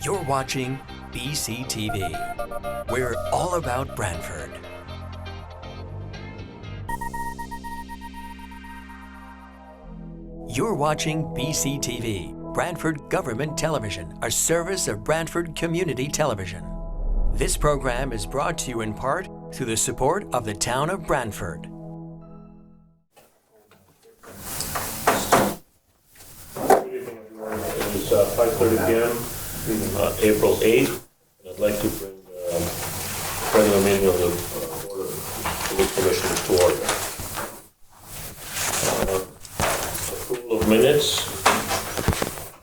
You're watching BCTV. We're all about Branford. You're watching BCTV, Branford Government Television, a service of Branford Community Television. This program is brought to you in part through the support of the town of Branford. Good evening, everyone. It is 5:30 p.m. April 8th. I'd like to bring the regular meeting of the Board of Police Commissioners to order. Approval of minutes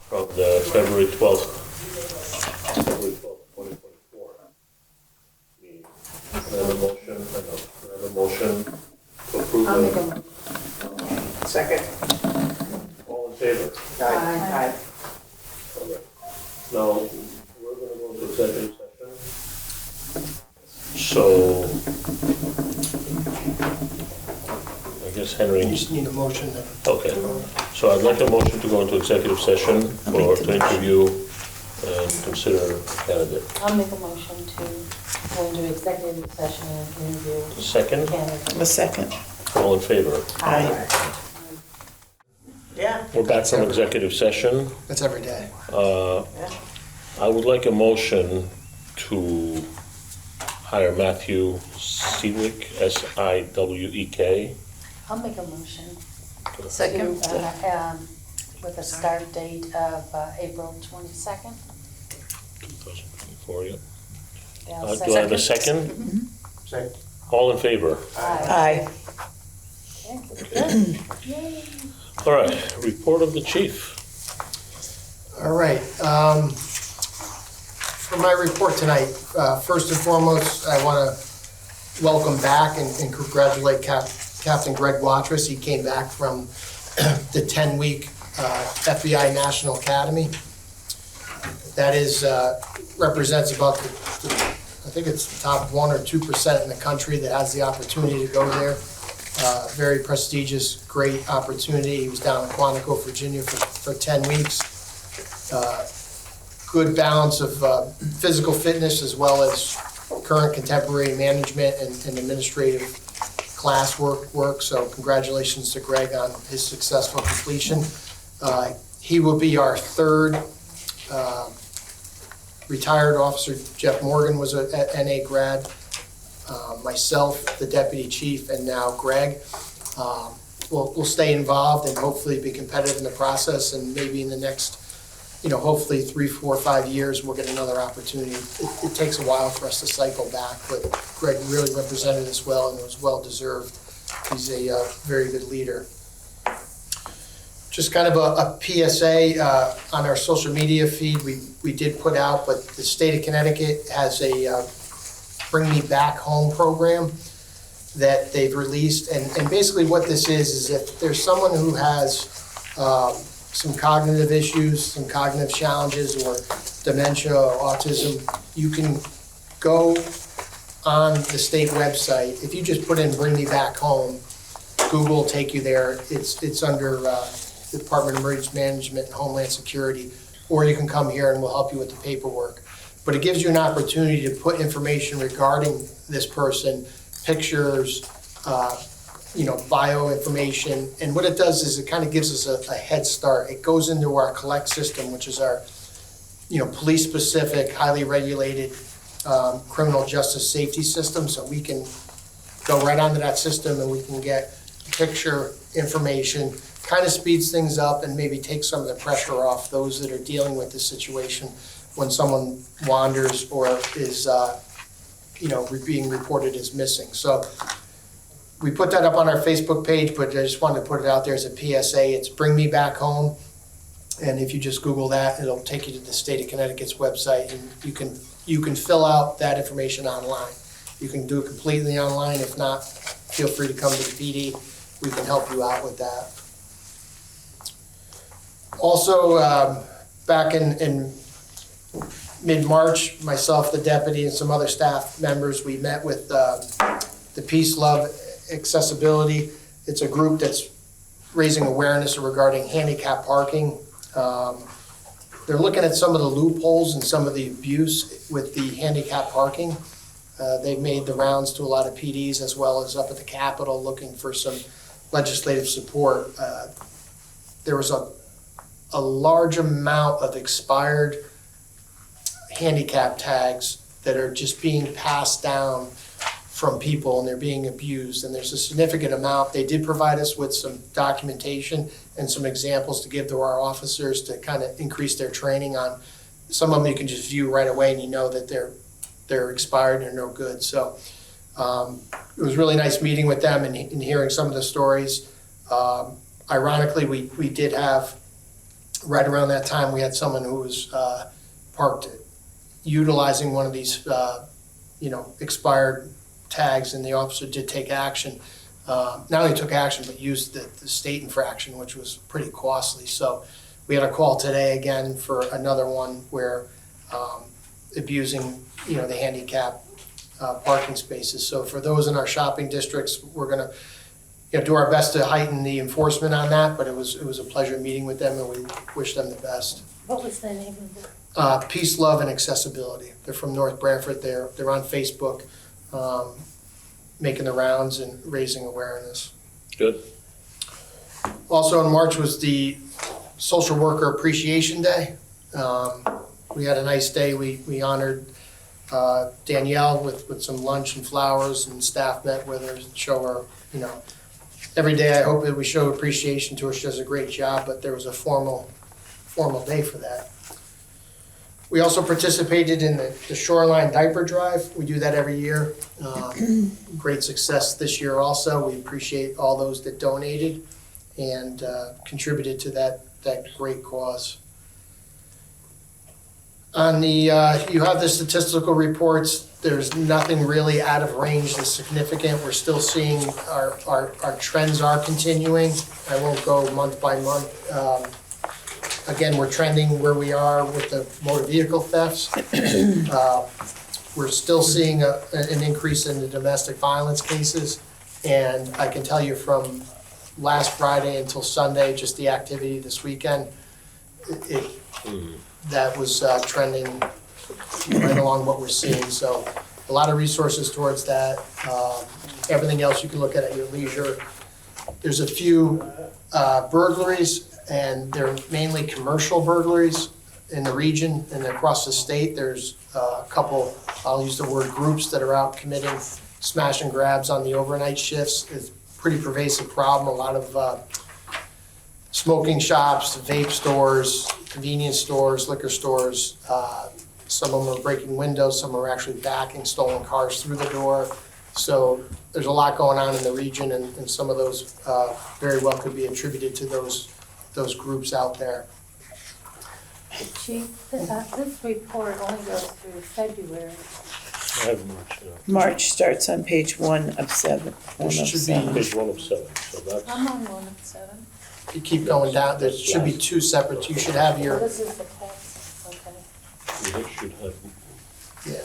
from the February 12th, 2024 meeting. Can I have a motion? Can I have a motion to approve I'll make a the... motion. Second. All in favor? Aye. Okay. Now, we're going to go into executive session. So, I guess Henry. You just need a motion then. Okay. So I'd like a motion to go into executive session to interview and consider candidate. I'll make a motion to go into executive session and interview Second, candidates. A second. all in favor? Aye. Yeah. We're back from executive session. That's every day. I would like a motion to hire Matthew Siwick, S-I-W-E-K. I'll make a motion. Second. To, with a start date of April 22nd. 2024, yeah. Yeah, Do I have a second? Second. All in favor? Aye. Okay, good. Yay. All right, report of the chief. All right. For my report tonight, first and foremost, I want to welcome back and congratulate Captain Greg Watrous. He came back from the 10-week FBI National Academy. That is represents about I think it's the top 1 or 2% in the country that has the opportunity to go there. Very prestigious, great opportunity. He was down in Quantico, Virginia for 10 weeks. Good balance of physical fitness as well as current contemporary management and administrative class work. So congratulations to Greg on his successful completion. He will be our third retired officer. Jeff Morgan was a NA grad. Myself, the deputy chief, and now Greg. We'll stay involved and hopefully be competitive in the process, and maybe in the next, hopefully 3, 4, 5 years, we'll get another opportunity. It takes a while for us to cycle back, but Greg really represented us well and it was well deserved. He's a very good leader. Just kind of a PSA on our social media feed we did put out, but the state of Connecticut has a Bring Me Back Home program that they've released. And basically what this is if there's someone who has some cognitive issues, some cognitive challenges, or dementia or autism, you can go on the state website. If you just put in Bring Me Back Home, Google will take you there. It's under the Department of Emergency Management and Homeland Security, or you can come here and we'll help you with the paperwork. But it gives you an opportunity to put information regarding this person, pictures, bio information. And what it does is it kind of gives us a head start. It goes into our collect system, which is our, police specific, highly regulated criminal justice safety system. So we can go right onto that system and we can get picture information, kind of speeds things up and maybe takes some of the pressure off those that are dealing with this situation when someone wanders or is, being reported as missing. So we put that up on our Facebook page, but I just wanted to put it out there as a PSA. It's Bring Me Back Home. And if you just Google that, it'll take you to the state of Connecticut's website, and you can fill out that information online. You can do it completely online. If not, feel free to come to the PD. We can help you out with that. Also, back in mid-March, myself, the deputy, and some other staff members, we met with the Peace, Love, Accessibility. It's a group that's raising awareness regarding handicap parking. they're looking at some of the loopholes and some of the abuse with the handicap parking. They've made the rounds to a lot of PDs as well as up at the Capitol looking for some legislative support. There was a large amount of expired handicap tags that are just being passed down from people and they're being abused. And there's a significant amount. They did provide us with some documentation and some examples to give to our officers to kind of increase their training on. Some of them you can just view right away and you know that they're expired and they're no good. So it was really nice meeting with them and hearing some of the stories. Ironically, we did have, right around that time, we had someone who was parked utilizing one of these, expired tags, and the officer did take action. Not only took action, but used the state infraction, which was pretty costly. So we had a call today again for another one where abusing, the handicap parking spaces. So for those in our shopping districts, we're gonna do our best to heighten the enforcement on that, but it was a pleasure meeting with them and we wish them the best. What was the name of it? Peace, Love, and Accessibility. They're from North Branford. They're on Facebook, making the rounds and raising awareness. Good. Also in March was the Social Worker Appreciation Day. We had a nice day. We honored Danielle with some lunch and flowers, and staff met with her to show her, every day I hope that we show appreciation to her. She does a great job, but there was a formal day for that. We also participated in the Shoreline Diaper Drive. We do that every year. Great success this year also. We appreciate all those that donated and contributed to that great cause. On the, you have the statistical reports. There's nothing really out of range that's significant. We're still seeing our trends are continuing. I won't go month by month. Again, we're trending where we are with the motor vehicle thefts. We're still seeing an increase in the domestic violence cases. And I can tell you from last Friday until Sunday, just the activity this weekend, that was trending right along what we're seeing. So a lot of resources towards that. Everything else you can look at your leisure. There's a few burglaries, and they're mainly commercial burglaries in the region and across the state. There's a couple, I'll use the word groups, that are out committing smash and grabs on the overnight shifts. It's a pretty pervasive problem. A lot of smoking shops, vape stores, convenience stores, liquor stores. Some of them are breaking windows, some are actually backing stolen cars through the door. So there's a lot going on in the region, and some of those very well could be attributed to those groups out there. Chief, this report only goes through February. I have March, March starts on page 1 of 7. There should be- page 1 of 7, so that's, I'm on 1 of 7. You keep going down, there should be two separate, you should have Oh, your, this is the text, okay. you should have, yeah.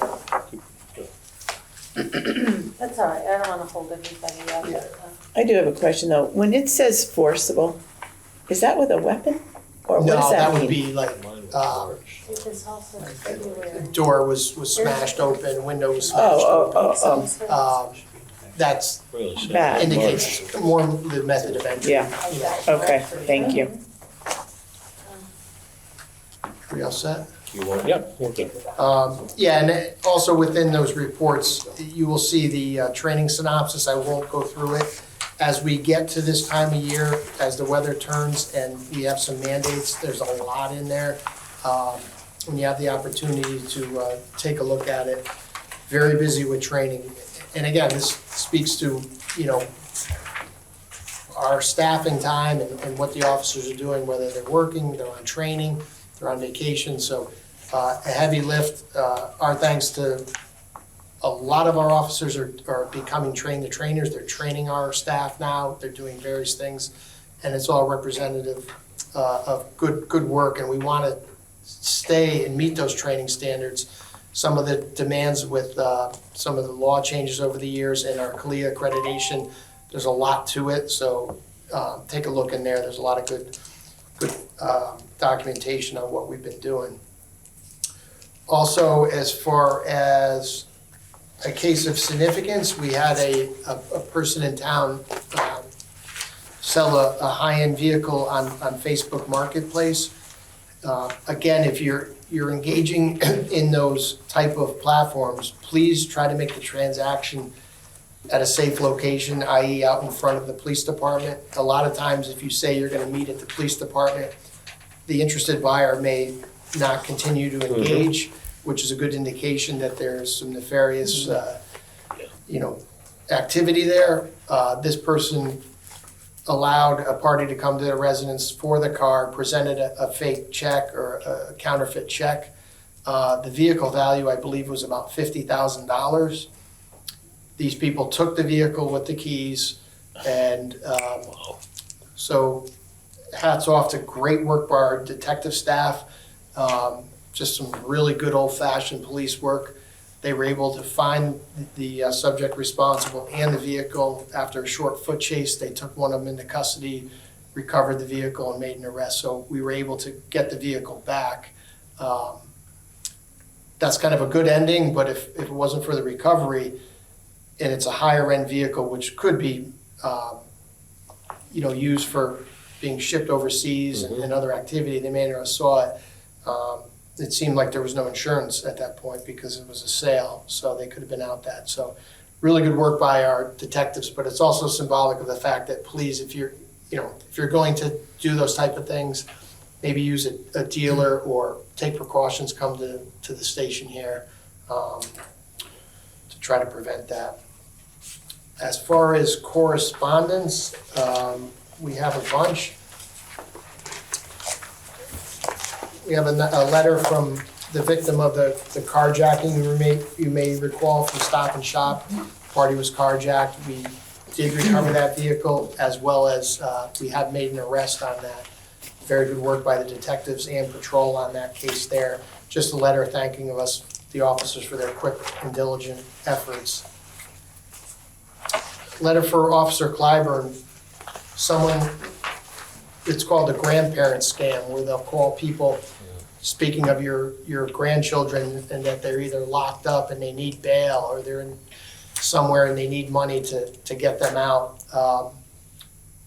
That's all right, I don't want to hold everybody up. Yeah. I do have a question though. When it says forcible, is that with a weapon? Or what No, does that that would mean? be like, mine was March. It is also the February. door was smashed open, window was smashed Oh, open. oh, That's Really sad. Bad. indicates more the method of entry. Yeah. You know. Okay, thank you. Are we all set? You want, yeah, okay. Yeah, and also within those reports, you will see the training synopsis. I won't go through it. As we get to this time of year, as the weather turns and we have some mandates, there's a lot in there. When you have the opportunity to take a look at it, very busy with training. And again, this speaks to, our staffing time and what the officers are doing, whether they're working, they're on training, they're on vacation. So a heavy lift. Our thanks to a lot of our officers are becoming trained the trainers. They're training our staff now. They're doing various things, and it's all representative of good work. And we want to stay and meet those training standards. Some of the demands with some of the law changes over the years and our CALIA accreditation, there's a lot to it. So take a look in there. There's a lot of good documentation on what we've been doing. Also, as far as a case of significance, we had a person in town sell a high-end vehicle on Facebook Marketplace. Again, if you're engaging in those type of platforms, please try to make the transaction at a safe location, i.e. out in front of the police department. A lot of times, if you say you're gonna meet at the police department, the interested buyer may not continue to engage, which is a good indication that there's some nefarious, activity there. This person allowed a party to come to their residence for the car, presented a fake check or a counterfeit check. The vehicle value, I believe, was about $50,000. These people took the vehicle with the keys, and so hats off to great work by our detective staff. Just some really good old-fashioned police work. They were able to find the subject responsible and the vehicle. After a short foot chase, they took one of them into custody, recovered the vehicle, and made an arrest. So we were able to get the vehicle back. That's kind of a good ending, but if it wasn't for the recovery, and it's a higher-end vehicle, which could be used for being shipped overseas and other activity, they may not have saw it. It seemed like there was no insurance at that point because it was a sale, so they could have been out that. So really good work by our detectives, but it's also symbolic of the fact that please, if you're going to do those type of things, maybe use a dealer or take precautions, come to the station here to try to prevent that. As far as correspondence, we have a bunch. We have a letter from the victim of the carjacking you may recall from Stop and Shop. Party was carjacked. We did recover that vehicle, as well as we have made an arrest on that. Very good work by the detectives and patrol on that case there. Just a letter thanking of us, the officers, for their quick and diligent efforts. Letter for Officer Clyburn. It's called the grandparent scam, where they'll call people speaking of your grandchildren and that they're either locked up and they need bail, or they're in somewhere and they need money to get them out.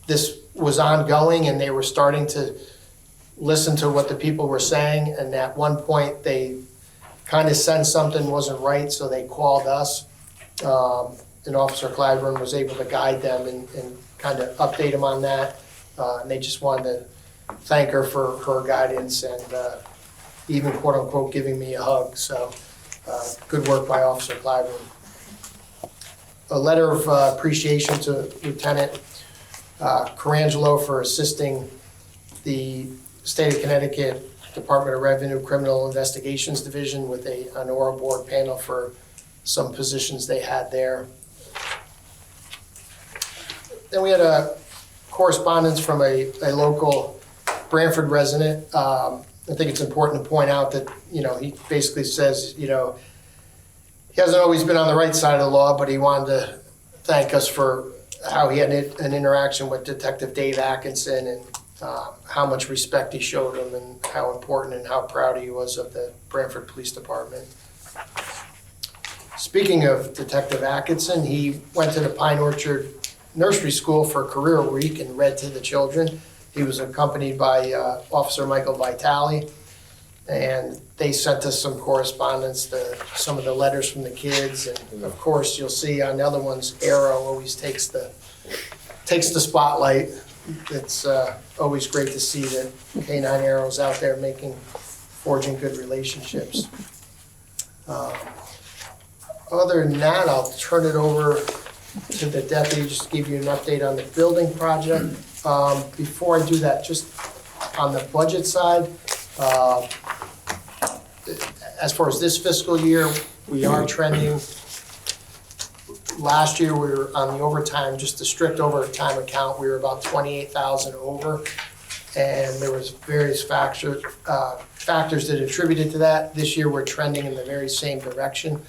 This was ongoing, and they were starting to listen to what the people were saying, and at one point they kind of sensed something wasn't right, so they called us. And Officer Clyburn was able to guide them and kind of update them on that. And they just wanted to thank her for her guidance and even quote unquote giving me a hug. So good work by Officer Clyburn. A letter of appreciation to Lieutenant Carangelo for assisting the State of Connecticut Department of Revenue Criminal Investigations Division with an ORA board panel for some positions they had there. Then we had a correspondence from a local Branford resident. I think it's important to point out that, he basically says, he hasn't always been on the right side of the law, but he wanted to thank us for how he had an interaction with Detective Dave Atkinson and how much respect he showed him and how important and how proud he was of the Branford Police Department. Speaking of Detective Atkinson, he went to the Pine Orchard Nursery School for Career Week and read to the children. He was accompanied by Officer Michael Vitale, and they sent us some correspondence, some of the letters from the kids, and of course you'll see on the other ones, Arrow always takes the spotlight. It's always great to see that K9 Arrow's out there forging good relationships. Other than that, I'll turn it over to the deputy, just to give you an update on the building project. Before I do that, just on the budget side, as far as this fiscal year, we are trending. Last year, we were on the overtime, just the strict overtime account, we were about 28,000 over. And there was various factors that attributed to that. This year, we're trending in the very same direction.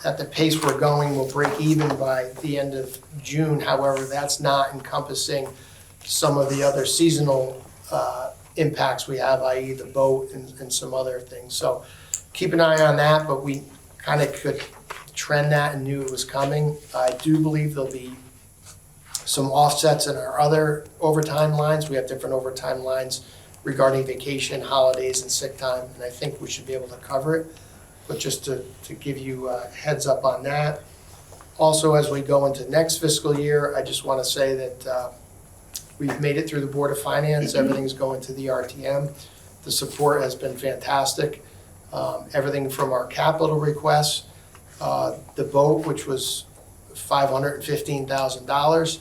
At the pace we're going, we'll break even by the end of June. However, that's not encompassing some of the other seasonal impacts we have, i.e. the boat and some other things. So keep an eye on that, but we kind of could trend that and knew it was coming. I do believe there'll be some offsets in our other overtime lines. We have different overtime lines regarding vacation, holidays, and sick time, and I think we should be able to cover it. But just to give you a heads up on that. Also, as we go into next fiscal year, I just want to say that we've made it through the Board of Finance. Everything's going to the RTM. The support has been fantastic. Everything from our capital requests, the boat, which was $515,000,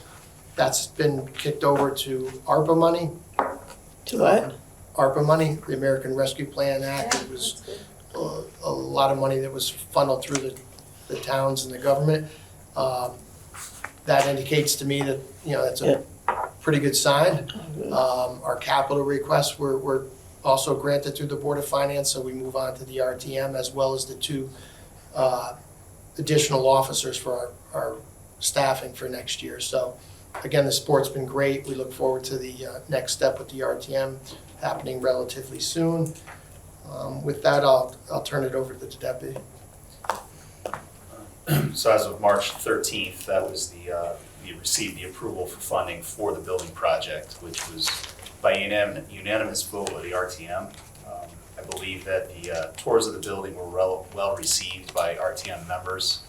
that's been kicked over to ARPA money. To what? ARPA money, the American Rescue Plan Act. Yeah, It was that's good. a lot of money that was funneled through the towns and the government. That indicates to me that, that's a pretty good sign. Our capital requests were also granted through the Board of Finance, so we move on to the RTM, as well as the 2 additional officers for our staffing for next year. So again, the support's been great. We look forward to the next step with the RTM happening relatively soon. With that, I'll turn it over to the deputy. So as of March 13th, that was we received the approval for funding for the building project, which was by unanimous vote of the RTM. I believe that the tours of the building were well received by RTM members.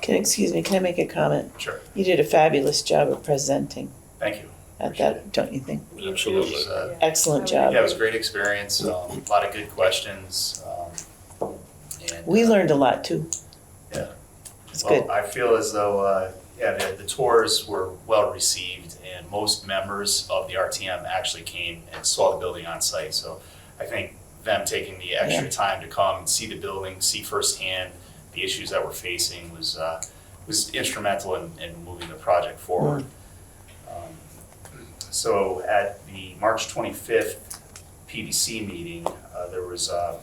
Excuse me, can I make a comment? Sure. You did a fabulous job of presenting Thank you. at that, don't you think? Absolutely. It was, Excellent job. yeah, it was a great experience, a lot of good questions. And, We learned a lot too. Yeah. It's Well, good. I feel as though, the tours were well received, and most members of the RTM actually came and saw the building on site. So I think them taking the extra time to come and see the building, see firsthand the issues that we're facing was instrumental in moving the project forward. So at the March 25th PBC meeting, there was an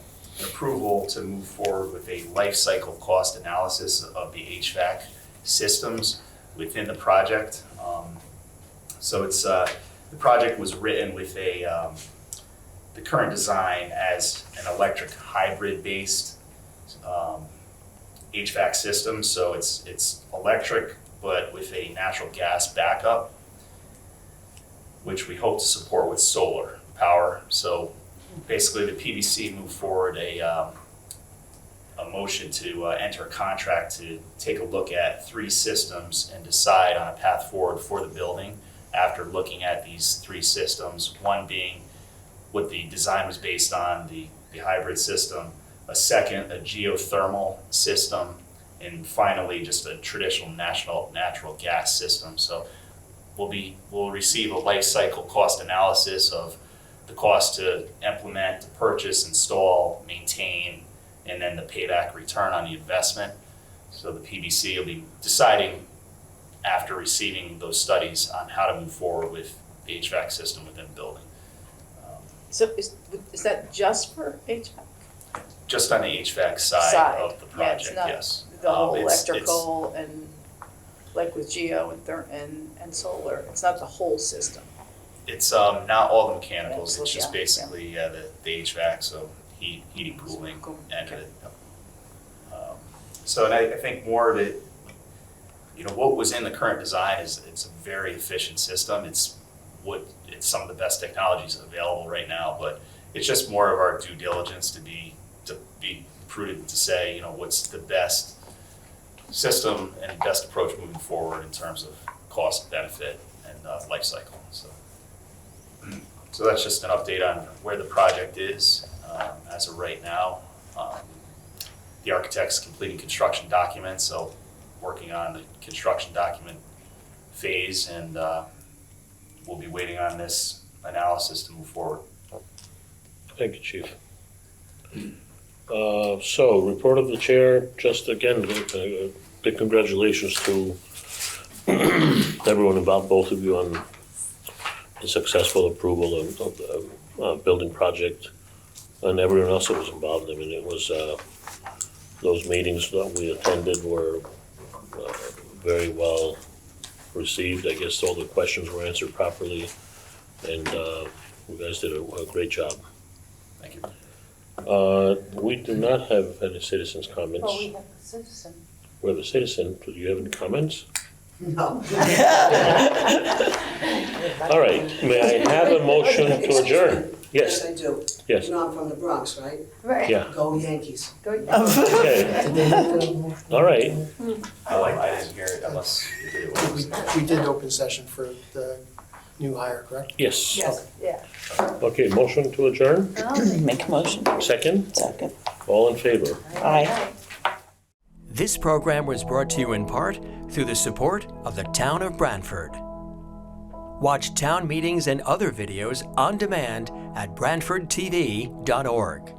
approval to move forward with a life cycle cost analysis of the HVAC systems within the project. So it's the project was written with the current design as an electric hybrid based HVAC system. So it's electric but with a natural gas backup, which we hope to support with solar power. So basically the PBC moved forward a motion to enter a contract to take a look at 3 systems and decide on a path forward for the building after looking at these 3 systems, one being what the design was based on, the hybrid system, a second, a geothermal system, and finally just a traditional natural gas system. So we'll receive a life cycle cost analysis of the cost to implement, to purchase, install, maintain, and then the payback return on the investment. So the PBC will be deciding after receiving those studies on how to move forward with the HVAC system within the building. So is that just for HVAC? Just on the HVAC side of the Yeah, it's project, not yes. The whole It's- electrical and like with geo and solar, it's not the whole system. It's not all the mechanicals, Yeah, it's just yeah. basically the HVAC, so heating, cooling, Cool. and Okay. so and I think more of it, what was in the current design is it's a very efficient system. It's some of the best technologies available right now, but it's just more of our due diligence to be prudent to say, what's the best system and best approach moving forward in terms of cost, benefit, and life cycle. So that's just an update on where the project is as of right now. The architect's completing construction documents, so working on the construction document phase, and we'll be waiting on this analysis to move forward. Thank you, Chief. So, report of the chair, just again, big congratulations to everyone involved, both of you, on the successful approval of the building project, and everyone else that was involved. I mean, it was, those meetings that we attended were very well received. I guess all the questions were answered properly, and You guys did a great job. Thank you. We do not have any citizens' comments. Oh, we have a citizen. We have a citizen. Do you have any comments? No. All right, may I have a motion to adjourn? Yes, Yes, I do. yes, You know I'm from the Bronx, right? Right. yeah, Go Yankees. Go. okay. All right, I didn't hear it unless you did it. We did open session for the new hire, correct? yes. Yes, yeah. Okay, motion to adjourn, Make a motion. second, Second. all in favor? Aye. This program was brought to you in part through the support of the Town of Branford. Watch town meetings and other videos on demand at BranfordTV.org.